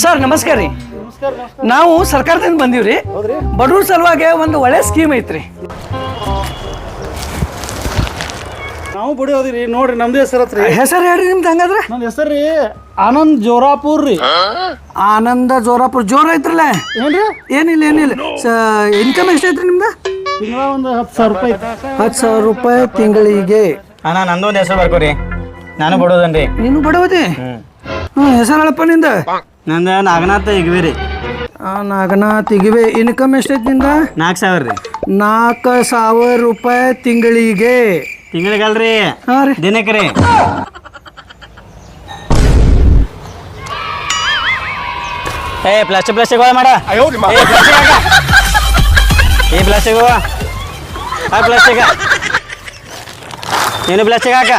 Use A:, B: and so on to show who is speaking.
A: Sir ನಮಸ್ಕಾರ ರೀ. ನಾವು ಸರ್ಕಾರದಿಂದ ಬಂದೀವ್ರಿ. ಬಡವ್ರ ಸಲುವಾಗಿ ಒಂದು ಒಳ್ಳೆ ಸ್ಕೀಮ್ ಐತ್ರಿ.
B: ನಾವು ಬಡಿಯೋದ್ರಿ ನೋಡ್ರಿ ನಮ್ದು ಹೆಸರು ಹತ್ರಿ.
A: ಹೆಸರು ಹೇಳ್ರಿ ನಿಮ್ದು ಹಂಗಾದ್ರೆ?
B: ನನ್ನ ಹೆಸರು ರೀ ಆನಂದ್ ಜೋರಾಪುರ್ ರೀ.
A: ಆನಂದ ಜೋರಾಪುರ. ಜೋರ ಐತ್ರಲ್ಲ?
B: ಏನ್ರಿ?
A: ಏನಿಲ್ಲ ಇನ್ಕಮ್ ಎಷ್ಟೈತ್ರಿ ನಿಮ್ದು?
B: ತಿಂಗಳ ಒಂದು 10,000 ರೂಪಾಯಿ.
A: 10,000 ರೂಪಾಯಿ ತಿಂಗಳಿಗೆ.
C: ಅಣ್ಣ ನಂದೊಂದು ಹೆಸರು ಬರ್ಕೋರಿ, ನಾನು ಬಡೋದನ್ರಿ.
A: ನೀನು ಬಡವದಿ? ಹೆಸರು ಹೇಳಪ್ಪ ನಿಂದ?
C: ನಂದು ನಾಗನಾಥ ಇಗ್ವಿರಿ.
A: ನಾಗನಾಥ್ ಇಗಿವೆ. ಇನ್ಕಮ್ ಎಷ್ಟೈತಿ ನಿಂದ?
C: 4,000 ರೀ.
A: 4,000 ರೂಪಾಯಿ ತಿಂಗಳಿಗೆ.
C: ತಿಂಗಳಿಗಲ್ರಿ,
A: ಹಾಂ ರೀ,
C: ದಿನಕ್ಕೆ ರೀ. ಏ ಪ್ಲಾಸ್ಟಿಕ್ ಮಾಡ. ಈ ಪ್ಲಾಸ್ಟಿಕ್ ಪ್ಲಾಸ್ಟಿಕ್ ನೀನು ಪ್ಲಾಸ್ಟಿಕ್ ಹಾಕ.